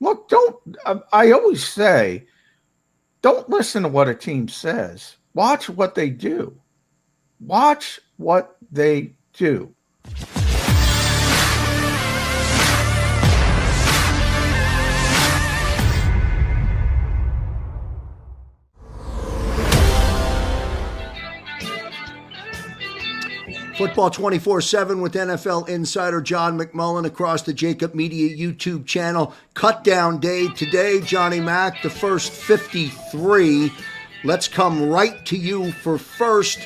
Look, don't, I always say, don't listen to what a team says. Watch what they do. Watch what they do. Football 24/7 with NFL insider John McMullen across the JAKIB Media YouTube channel. Cut down day today, Johnny Mac, the first 53. Let's come right to you for first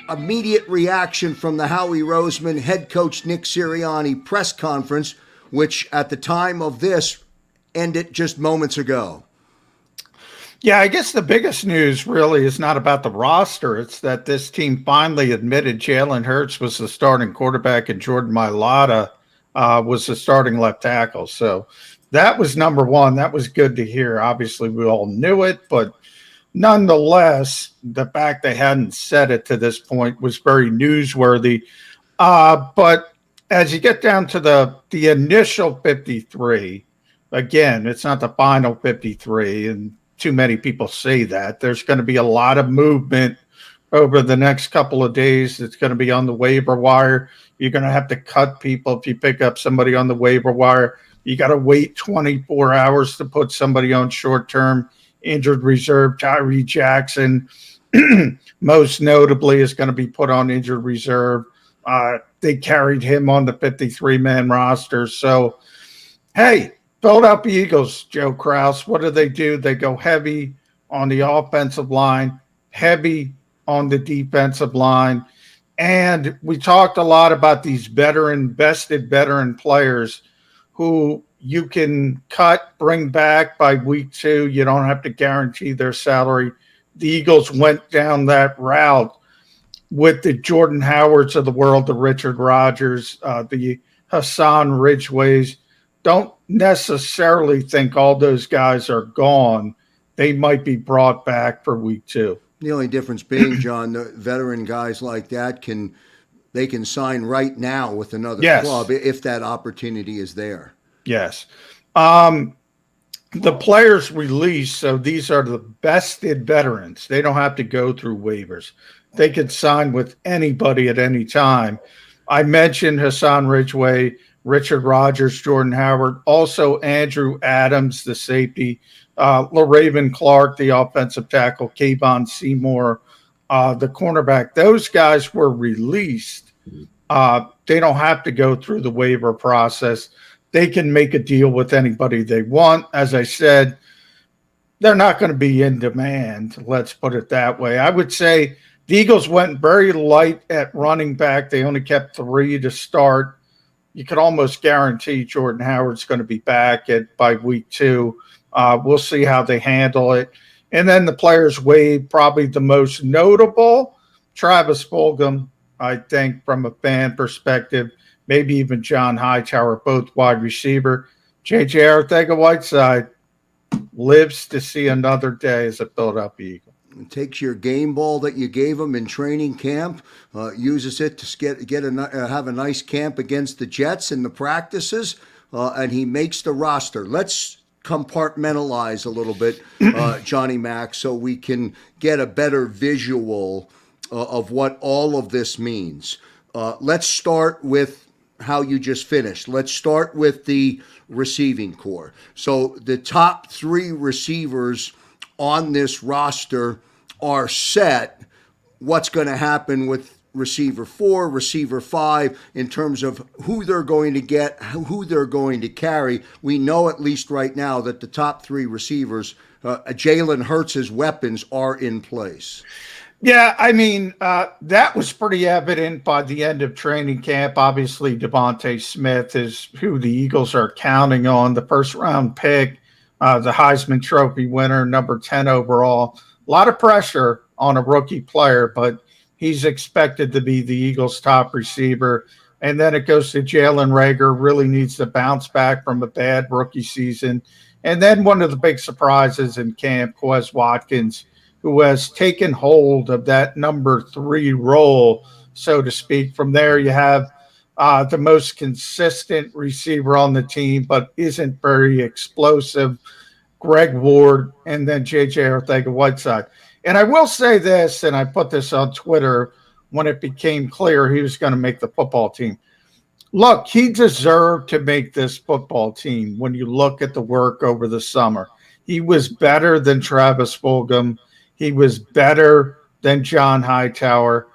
immediate reaction from the Howie Roseman head coach Nick Sirianni press conference, which at the time of this ended just moments ago. Yeah, I guess the biggest news really is not about the roster. It's that this team finally admitted Jalen Hurts was the starting quarterback and Jordan Mailata was the starting left tackle. So that was number one. That was good to hear. Obviously, we all knew it, but nonetheless, the fact they hadn't said it to this point was very newsworthy. But as you get down to the initial 53, again, it's not the final 53, and too many people say that. There's going to be a lot of movement over the next couple of days. It's going to be on the waiver wire. You're going to have to cut people if you pick up somebody on the waiver wire. You got to wait 24 hours to put somebody on short-term injured reserve. Tyree Jackson, most notably, is going to be put on injured reserve. They carried him on the 53-man roster. So, hey, Philadelphia Eagles, Joe Krause, what do? They go heavy on the offensive line, heavy on the defensive line. And we talked a lot about these vested veteran players who you can cut, bring back by week 2. You don't have to guarantee their salary. The Eagles went down that route with the Jordan Howards of the world, the Richard Rodgers, the Hassan Ridgeways. Don't necessarily think all those guys are gone. They might be brought back for week 2. The only difference being, John, the veteran guys like that can sign right now with another club if that opportunity is there. Yes. The players released, so these are the vested veterans. They don't have to go through waivers. They could sign with anybody at any time. I mentioned Hassan Ridgeway, Richard Rodgers, Jordan Howard, also Andrew Adams, the safety, LaRaven Clark, the offensive tackle, Kayvon Seymour, the cornerback. Those guys were released. They don't have to go through the waiver process. They can make a deal with anybody they want. As I said, they're not going to be in demand. Let's put it that way. I would say the Eagles went very light at running back. They only kept 3 to start. You could almost guarantee Jordan Howard's going to be back by week 2. We'll see how they handle it. And then the players waived, probably the most notable, Travis Fulgham, I think, from a fan perspective, maybe even John Hightower, both wide receiver. J.J. Arcega-Whiteside lives to see another day as a Philadelphia Eagle. Takes your game ball that you gave him in training camp, uses it to have a nice camp against the Jets in the practices, and he makes the roster. Let's compartmentalize a little bit, Johnny Mac, so we can get a better visual of what all of this means. Let's start with how you just finished. Let's start with the receiving core. So the top 3 receivers on this roster are set. What's going to happen with receiver 4, receiver 5 in terms of who they're going to get, who they're going to carry? We know at least right now that the top 3 receivers, Jalen Hurts' weapons are in place. Yeah, I mean, that was pretty evident by the end of training camp. Obviously, Devontae Smith is who the Eagles are counting on, the first-round pick, the Heisman Trophy winner, number 10 overall. A lot of pressure on a rookie player, but he's expected to be the Eagles' top receiver. And then it goes to Jalen Reagor, really needs to bounce back from a bad rookie season. And then one of the big surprises in camp, Quez Watkins, who has taken hold of that number 3 role, so to speak. From there, you have the most consistent receiver on the team, but isn't very explosive. Greg Ward, and then J.J. Arcega-Whiteside. And I will say this, and I put this on Twitter when it became clear he was going to make the football team. Look, he deserved to make this football team when you look at the work over the summer. He was better than Travis Fulgham. He was better than John Hightower.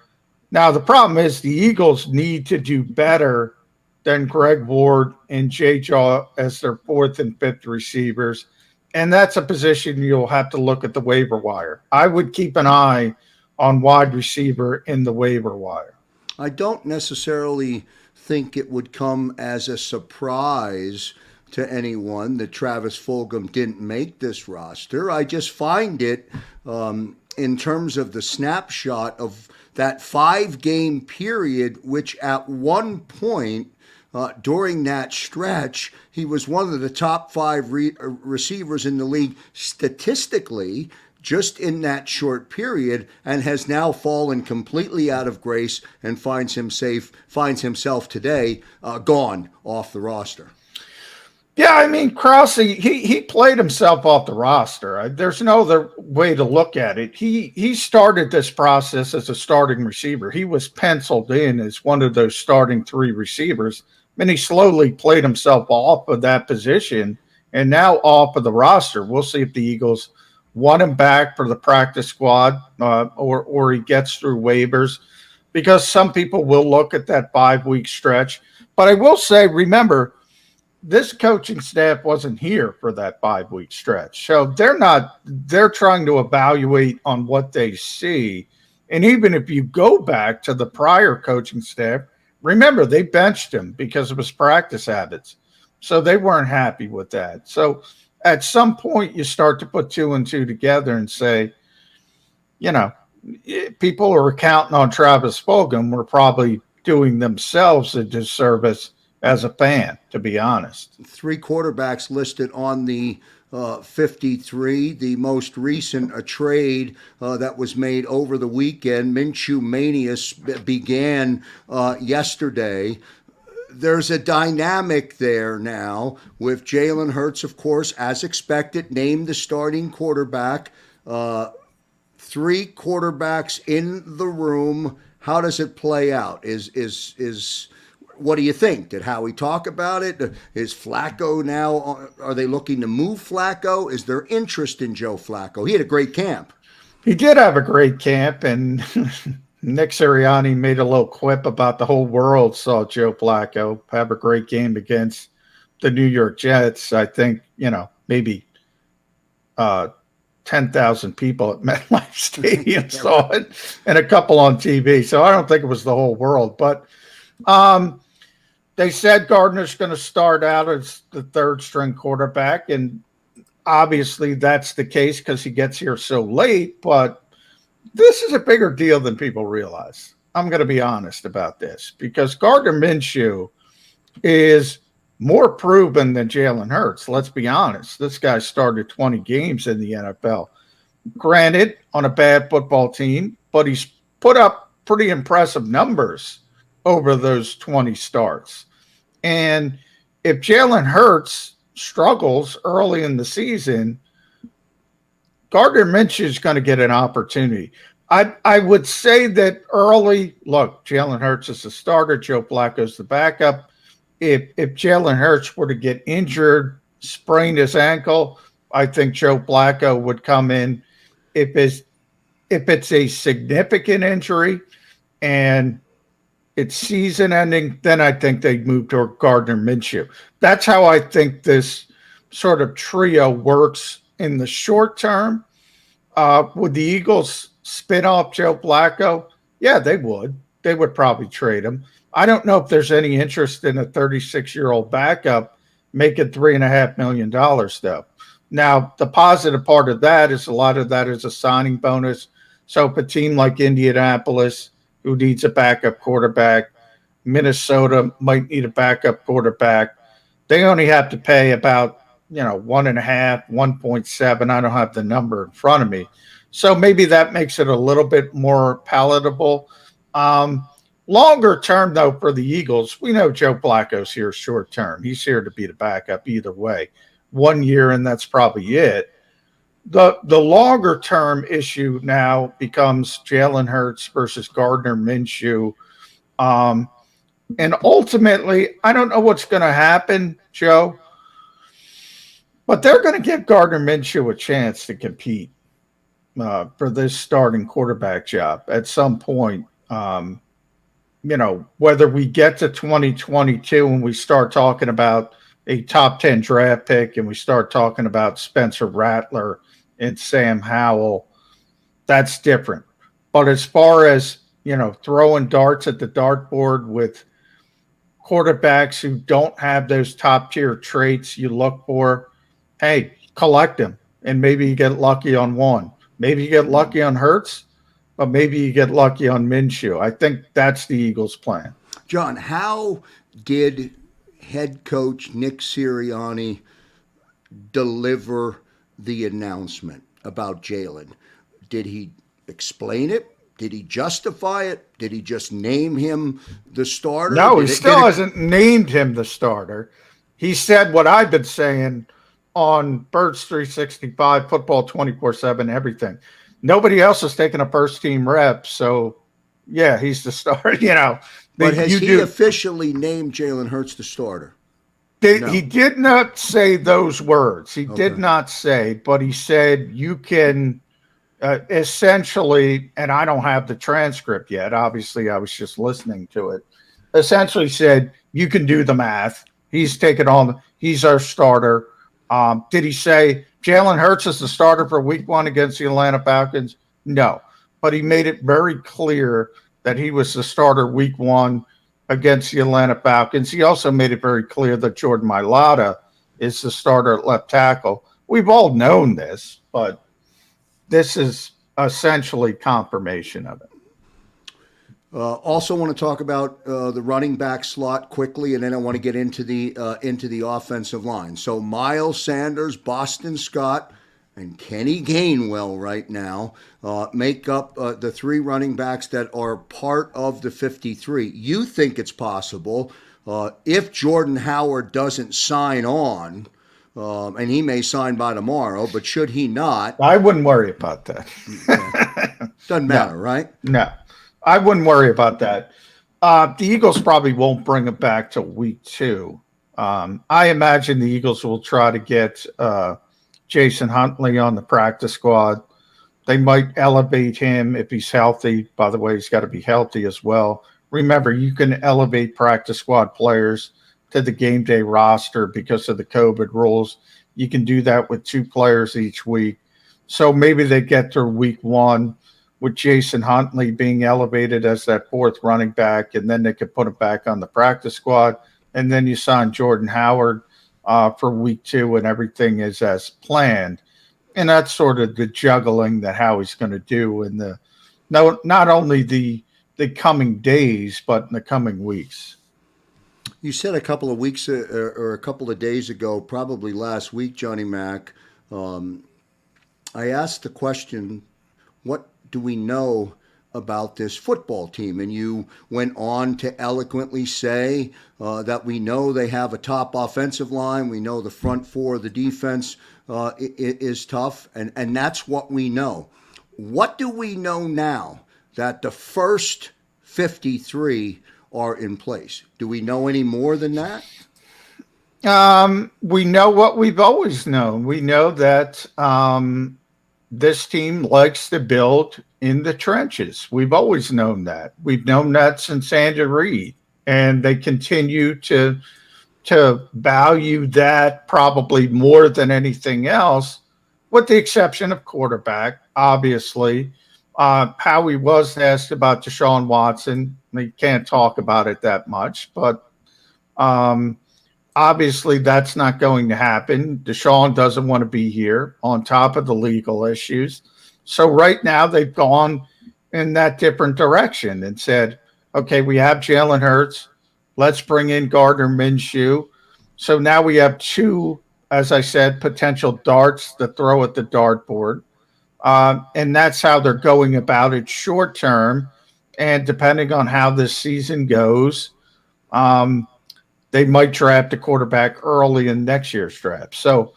Now, the problem is the Eagles need to do better than Greg Ward and Jay Jaw as their fourth and fifth receivers. And that's a position you'll have to look at the waiver wire. I would keep an eye on wide receiver in the waiver wire. I don't necessarily think it would come as a surprise to anyone that Travis Fulgham didn't make this roster. I just find it, in terms of the snapshot of that 5-game period, which at one point during that stretch, he was one of the top 5 receivers in the league statistically, just in that short period, and has now fallen completely out of grace and finds himself today gone off the roster. Yeah, I mean, Krause, he played himself off the roster. There's no other way to look at it. He started this process as a starting receiver. He was penciled in as one of those starting 3 receivers, and he slowly played himself off of that position and now off of the roster. We'll see if the Eagles want him back for the practice squad or he gets through waivers, because some people will look at that 5-week stretch. But I will say, remember, this coaching staff wasn't here for that 5-week stretch. So they're trying to evaluate on what they see. And even if you go back to the prior coaching staff, remember, they benched him because of his practice habits. So they weren't happy with that. So at some point you start to put 2 and 2 together and say, people who are counting on Travis Fulgham were probably doing themselves a disservice as a fan, to be honest. 3 quarterbacks listed on the 53. The most recent trade that was made over the weekend, Minshew Mania, began yesterday. There's a dynamic there now with Jalen Hurts, of course, as expected, named the starting quarterback. 3 quarterbacks in the room. How does it play out? What do you think? Did Howie talk about it? Is Flacco now, are they looking to move Flacco? Is there interest in Joe Flacco? He had a great camp. He did have a great camp, and Nick Sirianni made a little quip about the whole world saw Joe Blacko have a great game against the New York Jets. I think, maybe 10,000 people at MetLife Stadium saw it, and a couple on TV. So I don't think it was the whole world. But they said Gardner's going to start out as the 3rd-string quarterback, and obviously that's the case because he gets here so late. But this is a bigger deal than people realize. I'm going to be honest about this, because Gardner Minshew is more proven than Jalen Hurts. Let's be honest. This guy started 20 games in the NFL. Granted, on a bad football team, but he's put up pretty impressive numbers over those 20 starts. And if Jalen Hurts struggles early in the season, Gardner Minshew is going to get an opportunity. I would say that early, look, Jalen Hurts is the starter, Joe Flacco's the backup. If Jalen Hurts were to get injured, sprain his ankle, I think Joe Blacko would come in. If it's a significant injury and it's season ending, then I think they'd move to Gardner Minshew. That's how I think this sort of trio works in the short term. Would the Eagles spin off Joe Blacko? Yeah, they would. They would probably trade him. I don't know if there's any interest in a 36-year-old backup making $3.5 million, though. Now, the positive part of that is a lot of that is a signing bonus. So if a team like Indianapolis, who needs a backup quarterback, Minnesota might need a backup quarterback, they only have to pay about 1.5, 1.7. I don't have the number in front of me. So maybe that makes it a little bit more palatable. Longer term, though, for the Eagles, we know Joe Blacko's here short term. He's here to be the backup either way. 1 year, and that's probably it. The longer term issue now becomes Jalen Hurts versus Gardner Minshew. Um, and ultimately, I don't know what's going to happen, Joe, but they're going to give Gardner Minshew a chance to compete for this starting quarterback job at some point. Whether we get to 2022 and we start talking about a top 10 draft pick and we start talking about Spencer Rattler and Sam Howell, that's different. But as far as, throwing darts at the dartboard with quarterbacks who don't have those top tier traits you look for, hey, collect them. And maybe you get lucky on one. Maybe you get lucky on Hurts, but maybe you get lucky on Minshew. I think that's the Eagles' plan. John, how did head coach Nick Sirianni deliver the announcement about Jalen? Did he explain it? Did he justify it? Did he just name him the starter? No, he still hasn't named him the starter. He said what I've been saying on Birds 365, Football 24/7, everything. Nobody else has taken a first team rep, so yeah, he's the starter. But has he officially named Jalen Hurts the starter? No. He did not say those words. He did not say, but he said you can essentially, and I don't have the transcript yet. Obviously, I was just listening to it. Essentially said you can do the math. He's taken on. He's our starter. Did he say Jalen Hurts is the starter for week 1 against the Atlanta Falcons? No, but he made it very clear that he was the starter week 1 against the Atlanta Falcons. He also made it very clear that Jordan Mailata is the starter at left tackle. We've all known this, but this is essentially confirmation of it. Also want to talk about the running back slot quickly, and then I want to get into the offensive line. So Miles Sanders, Boston Scott, and Kenny Gainwell right now make up the 3 running backs that are part of the 53. You think it's possible if Jordan Howard doesn't sign on, and he may sign by tomorrow, but should he not? I wouldn't worry about that. Doesn't matter, right? No. I wouldn't worry about that. The Eagles probably won't bring it back to week 2. I imagine the Eagles will try to get Jason Huntley on the practice squad. They might elevate him if he's healthy. By the way, he's got to be healthy as well. Remember, you can elevate practice squad players to the game day roster because of the COVID rules. You can do that with 2 players each week. So maybe they get through week 1 with Jason Huntley being elevated as that 4th running back, and then they could put him back on the practice squad. And then you sign Jordan Howard for week 2, and everything is as planned. And that's sort of the juggling that Howie's going to do in not only the coming days, but in the coming weeks. You said a couple of weeks or a couple of days ago, probably last week, Johnny Mac, I asked the question, what do we know about this football team? And you went on to eloquently say that we know they have a top offensive line. We know the front 4 of the defense is tough, and that's what we know. What do we know now that the first 53 are in place? Do we know any more than that? We know what we've always known. We know that this team likes to build in the trenches. We've always known that. We've known that since Andy Reid, and they continue to value that probably more than anything else, with the exception of quarterback, obviously. Howie was asked about Deshaun Watson. He can't talk about it that much, but obviously that's not going to happen. Deshaun doesn't want to be here on top of the legal issues. So right now they've gone in that different direction and said, okay, we have Jalen Hurts. Let's bring in Gardner Minshew. So now we have 2, as I said, potential darts to throw at the dartboard. And that's how they're going about it short term. And depending on how this season goes, um, they might draft a quarterback early in next year's draft. So,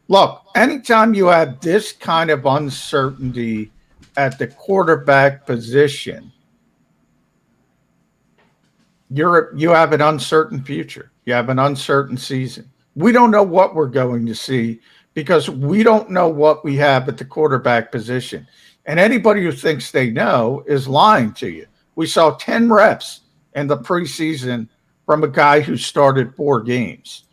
look, anytime you have this kind of uncertainty at the quarterback position, you have an uncertain future. You have an uncertain season. We don't know what we're going to see because we don't know what we have at the quarterback position. And anybody who thinks they know is lying to you. We saw 10 reps in the preseason from a guy who started 4 games.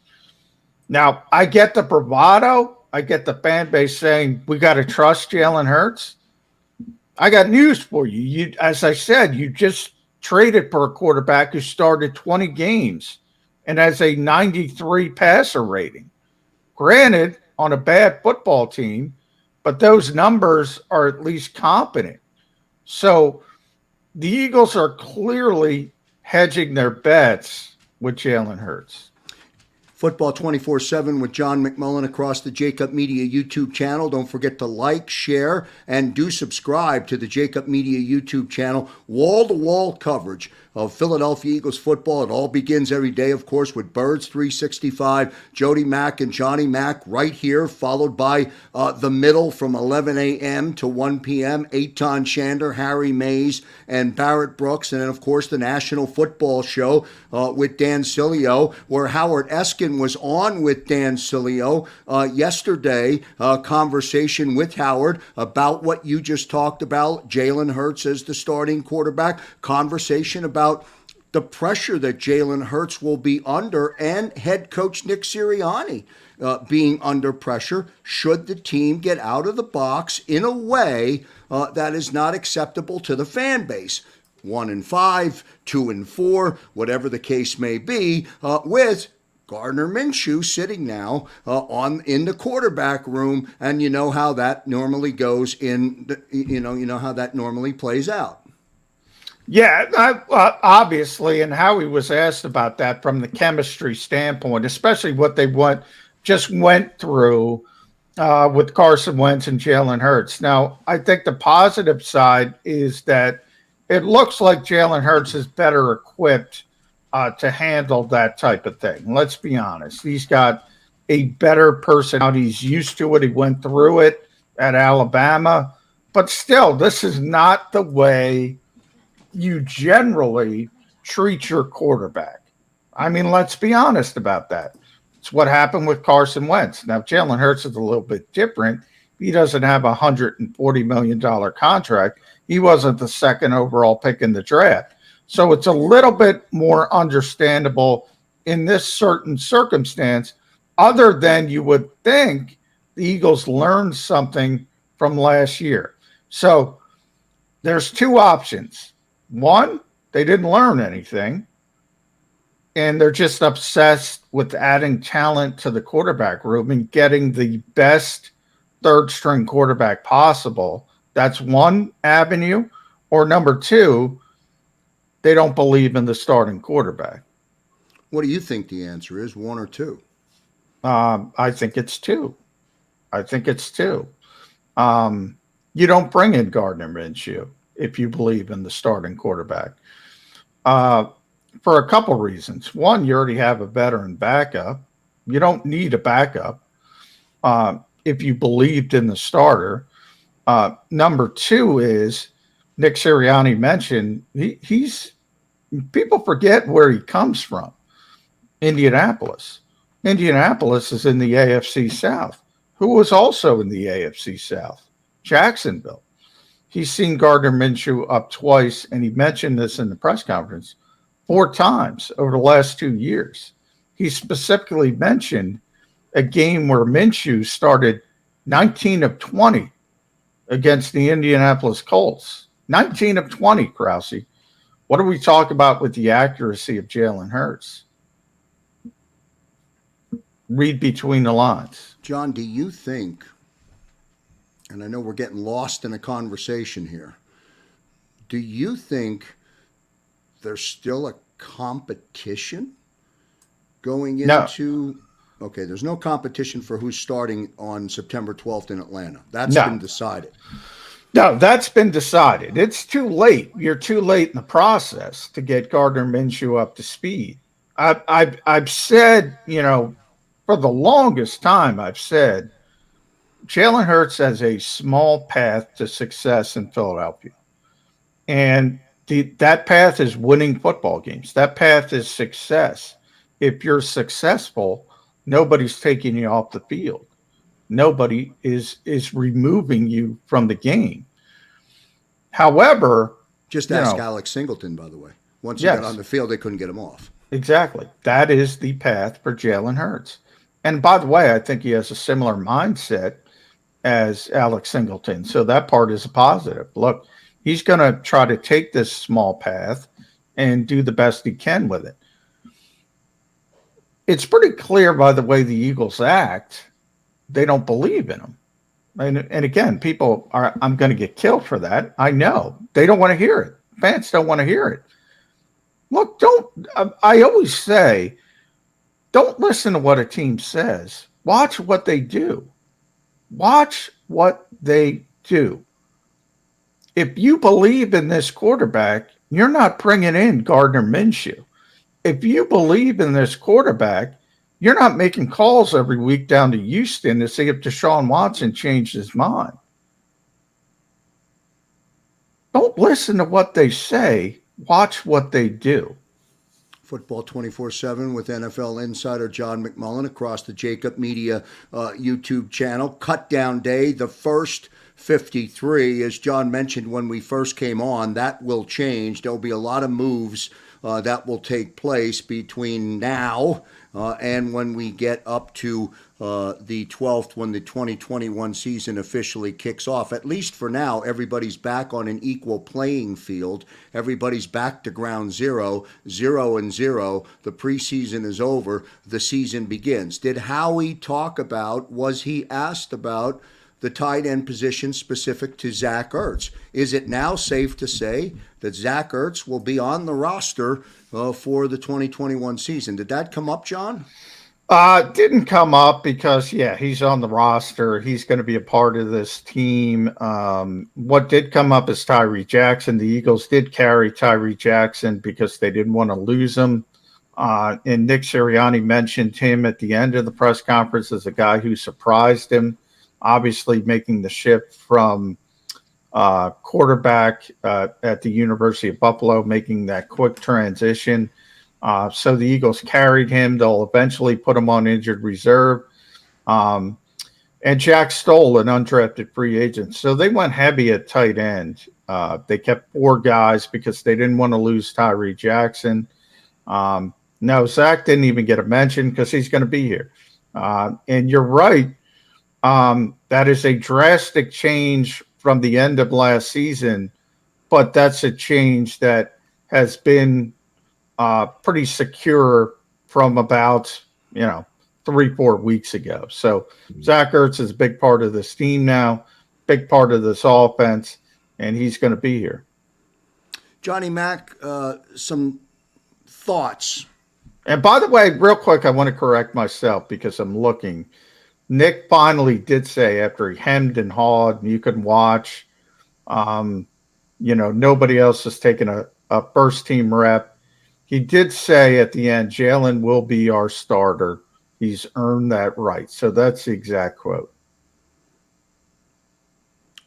Now, I get the bravado. I get the fan base saying we got to trust Jalen Hurts. I got news for you. As I said, you just traded for a quarterback who started 20 games and has a 93 passer rating. Granted, on a bad football team, but those numbers are at least competent. So the Eagles are clearly hedging their bets with Jalen Hurts. Football 24/7 with John McMullen across the JAKIB Media YouTube channel. Don't forget to like, share, and do subscribe to the JAKIB Media YouTube channel. Wall-to-wall coverage of Philadelphia Eagles football. It all begins every day, of course, with Birds 365, Jody Mack and Johnny Mack right here, followed by the middle from 11 a.m. to 1 p.m., Eitan Shander, Harry Mays, and Barrett Brooks. And then, of course, the National Football Show with Dan Sileo, where Howard Eskin was on with Dan Sileo yesterday. Conversation with Howard about what you just talked about, Jalen Hurts as the starting quarterback. Conversation about the pressure that Jalen Hurts will be under and head coach Nick Sirianni being under pressure should the team get out of the box in a way that is not acceptable to the fan base. 1-5, 2-4, whatever the case may be, with Gardner Minshew sitting now in the quarterback room, and you know how that normally goes you know how that normally plays out. Yeah, obviously, and Howie was asked about that from the chemistry standpoint, especially what they just went through with Carson Wentz and Jalen Hurts. Now, I think the positive side is that it looks like Jalen Hurts is better equipped to handle that type of thing. Let's be honest. He's got a better personality. He's used to it. He went through it at Alabama. But still, this is not the way you generally treat your quarterback. I mean, let's be honest about that. It's what happened with Carson Wentz. Now, Jalen Hurts is a little bit different. He doesn't have a $140 million contract. He wasn't the second overall pick in the draft. So it's a little bit more understandable in this certain circumstance, other than you would think the Eagles learned something from last year. So there's 2 options. One, they didn't learn anything, and they're just obsessed with adding talent to the quarterback room and getting the best third-string quarterback possible. That's one avenue. Or number 2, they don't believe in the starting quarterback. What do you think the answer is, 1 or 2? I think it's 2. I think it's 2. You don't bring in Gardner Minshew if you believe in the starting quarterback. For a couple reasons. One, you already have a veteran backup. You don't need a backup if you believed in the starter. Number 2 is Nick Sirianni mentioned he's people forget where he comes from. Indianapolis. Indianapolis is in the AFC South. Who was also in the AFC South? Jacksonville. He's seen Gardner Minshew up twice, and he mentioned this in the press conference 4 times over the last 2 years. He specifically mentioned a game where Minshew started 19 of 20 against the Indianapolis Colts. 19 of 20, Krause. What do we talk about with the accuracy of Jalen Hurts? Read between the lines. John, do you think, and I know we're getting lost in a conversation here, do you think there's still a competition going into... No. Okay, there's no competition for who's starting on September 12th in Atlanta. That's been decided. No, that's been decided. It's too late. You're too late in the process to get Gardner Minshew up to speed. I've said, for the longest time, I've said Jalen Hurts has a small path to success in Philadelphia. And that path is winning football games. That path is success. If you're successful, nobody's taking you off the field. Nobody is removing you from the game. However, Just you ask know, Alex Singleton, by the way. Once he got on yes, the field, they couldn't get him off. exactly. That is the path for Jalen Hurts. And by the way, I think he has a similar mindset as Alex Singleton. So that part is a positive. Look, he's going to try to take this small path and do the best he can with it. It's pretty clear by the way the Eagles act, they don't believe in him. And again, people are, I'm going to get killed for that. I know. They don't want to hear it. Fans don't want to hear it. Look, I always say, don't listen to what a team says. Watch what they do. Watch what they do. If you believe in this quarterback, you're not bringing in Gardner Minshew. If you believe in this quarterback, you're not making calls every week down to Houston to see if Deshaun Watson changed his mind. Don't listen to what they say. Watch what they do. Football 24/7 with NFL insider John McMullen across the JAKIB Media YouTube channel. Cut down day, the first 53. As John mentioned when we first came on, that will change. There'll be a lot of moves that will take place between now and when we get up to the 12th, when the 2021 season officially kicks off. At least for now, everybody's back on an equal playing field. Everybody's back to ground zero, 0-0. The preseason is over. The season begins. Did Howie talk about, was he asked about the tight end position specific to Zach Ertz? Is it now safe to say that Zach Ertz will be on the roster for the 2021 season? Did that come up, John? Didn't come up because, yeah, he's on the roster. He's going to be a part of this team. What did come up is Tyree Jackson. The Eagles did carry Tyree Jackson because they didn't want to lose him. And Nick Sirianni mentioned him at the end of the press conference as a guy who surprised him, obviously making the shift from quarterback at the University of Buffalo, making that quick transition. So the Eagles carried him. They'll eventually put him on injured reserve. And Jack Stoll, an undrafted free agent. So they went heavy at tight end. They kept 4 guys because they didn't want to lose Tyree Jackson. No, Zach didn't even get a mention because he's going to be here. And you're right. That is a drastic change from the end of last season, but that's a change that has been pretty secure from about 3-4 weeks ago. So Zach Ertz is a big part of this team now, big part of this offense, and he's going to be here. Johnny Mack, some thoughts. And by the way, real quick, I want to correct myself because I'm looking. Nick finally did say after he hemmed and hawed, and you can watch, nobody else has taken a first team rep. He did say at the end, Jalen will be our starter. He's earned that right. So that's the exact quote.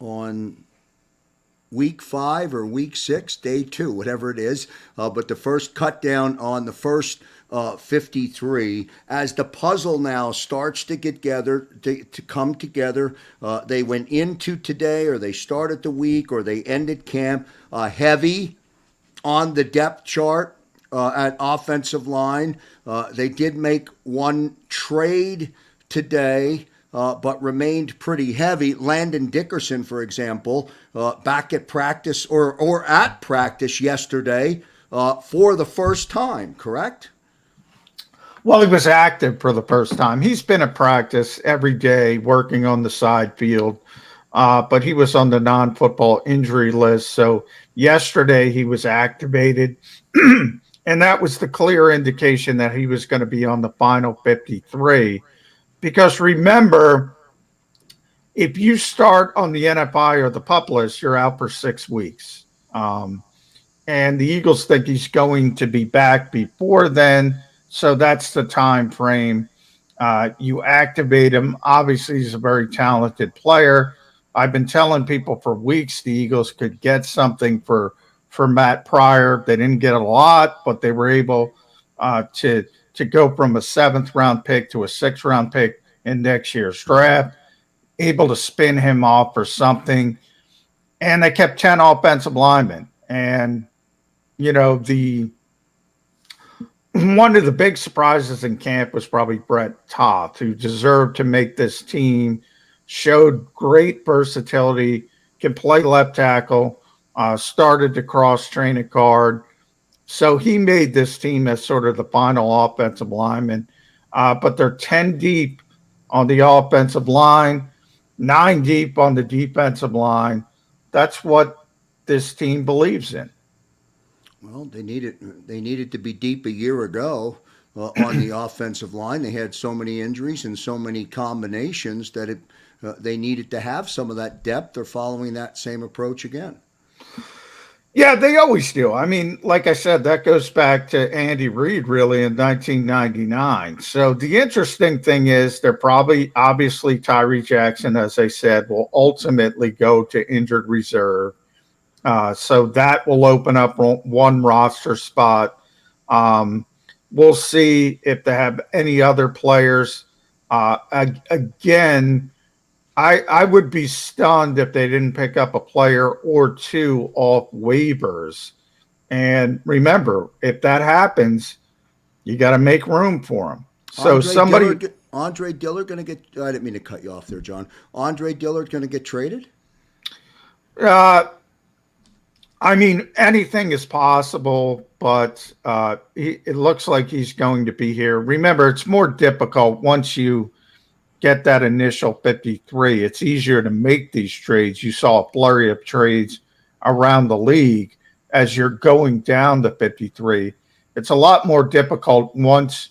On week 5 or week 6, day 2, whatever it is. But the first cut down on the first 53, as the puzzle now starts to get together, to come together. They went into today, or they started the week, or they ended camp heavy on the depth chart at offensive line. They did make one trade today, but remained pretty heavy. Landon Dickerson, for example, back at practice or at practice yesterday for the first time, correct? Well, he was active for the first time. He's been at practice every day working on the side field, but he was on the non-football injury list. So yesterday he was activated, and that was the clear indication that he was going to be on the final 53. Because remember, if you start on the NFI or the PUP list, you're out for 6 weeks. And the Eagles think he's going to be back before then. So that's the time frame. You activate him. Obviously, he's a very talented player. I've been telling people for weeks the Eagles could get something for Matt Pryor. They didn't get a lot, but they were able to go from a seventh round pick to a sixth round pick in next year's draft. Able to spin him off for something, and they kept 10 offensive linemen. And the one of the big surprises in camp was probably Brett Toth, who deserved to make this team, showed great versatility, can play left tackle, started to cross train at guard. So he made this team as sort of the final offensive lineman. But they're 10 deep on the offensive line, 9 deep on the defensive line. That's what this team believes in. Well, they needed to be deep a year ago on the offensive line. They had so many injuries and so many combinations that they needed to have some of that depth. They're following that same approach again. Yeah, they always do. I mean, like I said, that goes back to Andy Reid really in 1999. So the interesting thing is they're probably, obviously, Tyree Jackson, as I said, will ultimately go to injured reserve. So that will open up one roster spot. We'll see if they have any other players. Again, I would be stunned if they didn't pick up a player or two off waivers. And remember, if that happens, you got to make room for them. So Andre Dillard going to get. I didn't mean to cut you off there, John. Andre Dillard going to get traded? I mean, anything is possible, but it looks like he's going to be here. Remember, it's more difficult once you get that initial 53. It's easier to make these trades. You saw a flurry of trades around the league as you're going down to 53. It's a lot more difficult once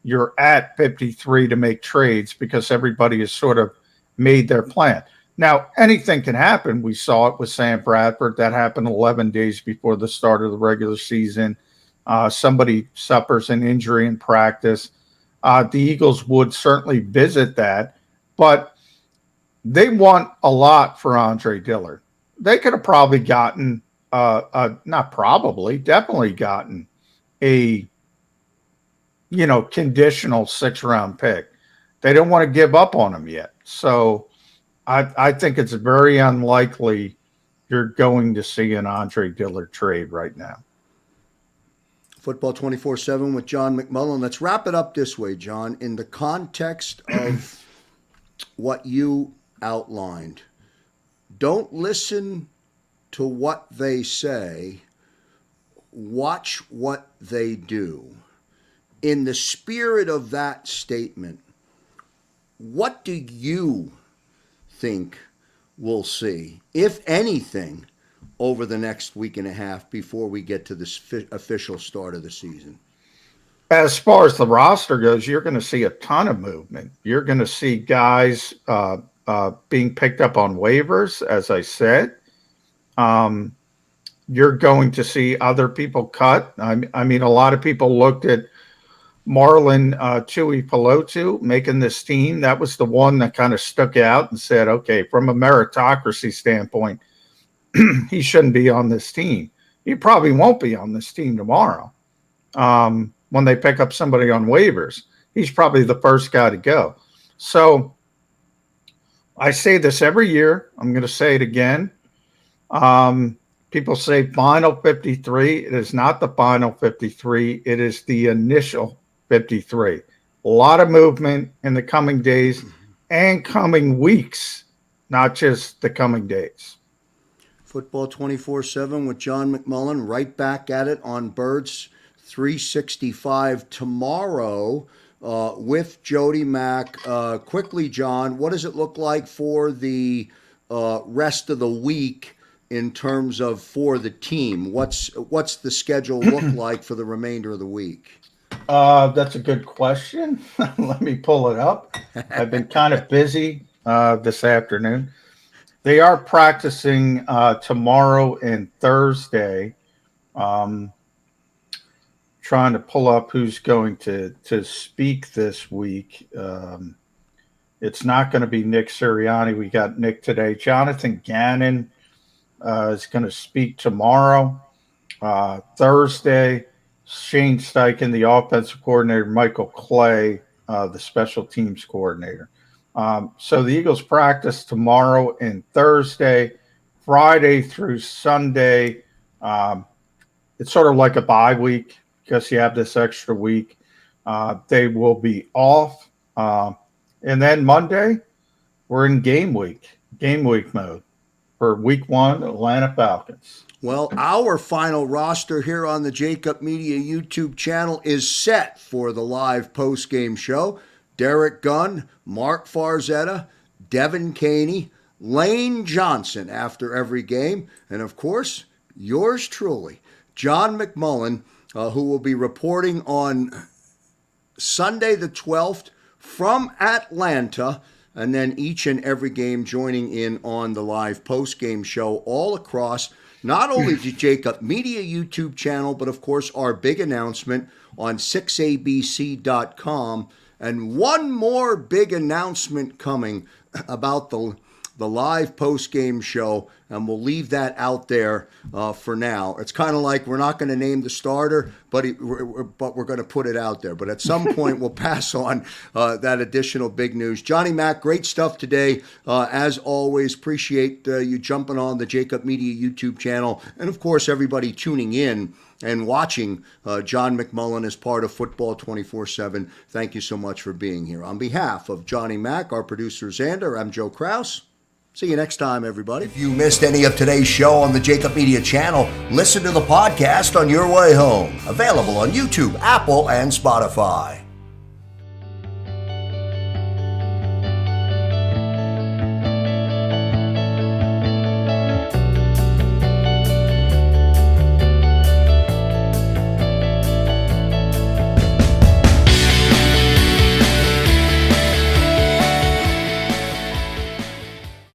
you're at 53 to make trades because everybody has sort of made their plan. Now, anything can happen. We saw it with Sam Bradford. That happened 11 days before the start of the regular season. Somebody suffers an injury in practice. The Eagles would certainly visit that, but they want a lot for Andre Dillard. They could have probably gotten, definitely gotten a, conditional 6th-round pick. They don't want to give up on him yet. So I think it's very unlikely you're going to see an Andre Dillard trade right now. Football 24/7 with John McMullen. Let's wrap it up this way, John. In the context of what you outlined, don't listen to what they say. Watch what they do. In the spirit of that statement, what do you think we'll see, if anything, over the next week and a half before we get to this official start of the season? As far as the roster goes, you're going to see a ton of movement. You're going to see guys being picked up on waivers, as I said. You're going to see other people cut. I mean, a lot of people looked at Marlon Tuipulotu making this team. That was the one that kind of stuck out and said, okay, from a meritocracy standpoint, he shouldn't be on this team. He probably won't be on this team tomorrow. When they pick up somebody on waivers, he's probably the first guy to go. So I say this every year. I'm going to say it again. People say final 53. It is not the final 53. It is the initial 53. A lot of movement in the coming days and coming weeks, not just the coming days. Football 24/7 with John McMullen. Right back at it on Birds 365 tomorrow with Jody Mack. Quickly, John, what does it look like for the rest of the week in terms of for the team? What's the schedule look like for the remainder of the week? That's a good question. Let me pull it up. I've been kind of busy this afternoon. They are practicing tomorrow and Thursday. Trying to pull up who's going to speak this week. It's not going to be Nick Sirianni. We got Nick today. Jonathan Gannon is going to speak tomorrow. Thursday, Shane Steichen, the offensive coordinator, Michael Clay, the special teams coordinator. So the Eagles practice tomorrow and Thursday, Friday through Sunday. It's sort of like a bye week because you have this extra week. They will be off. And then Monday, we're in game week mode for week 1, Atlanta Falcons. Well, our final roster here on the JAKIB Media YouTube channel is set for the live post-game show. Derek Gunn, Mark Farzetta, Devin Caney, Lane Johnson after every game, and of course, yours truly, John McMullen, who will be reporting on Sunday the 12th from Atlanta, and then each and every game joining in on the live post-game show all across not only the JAKIB Media YouTube channel, but of course our big announcement on 6abc.com. And one more big announcement coming about the live post-game show, and we'll leave that out there for now. It's kind of like we're not going to name the starter, but we're going to put it out there. But at some point, we'll pass on that additional big news. Johnny Mac, great stuff today. As always, appreciate you jumping on the JAKIB Media YouTube channel. And, of course, everybody tuning in and watching John McMullen as part of Football 24/7. Thank you so much for being here. On behalf of Johnny Mac, our producer Xander, I'm Joe Kraus. See you next time, everybody. If you missed any of today's show on the JAKIB Media channel, listen to the podcast on your way home. Available on YouTube, Apple, and Spotify.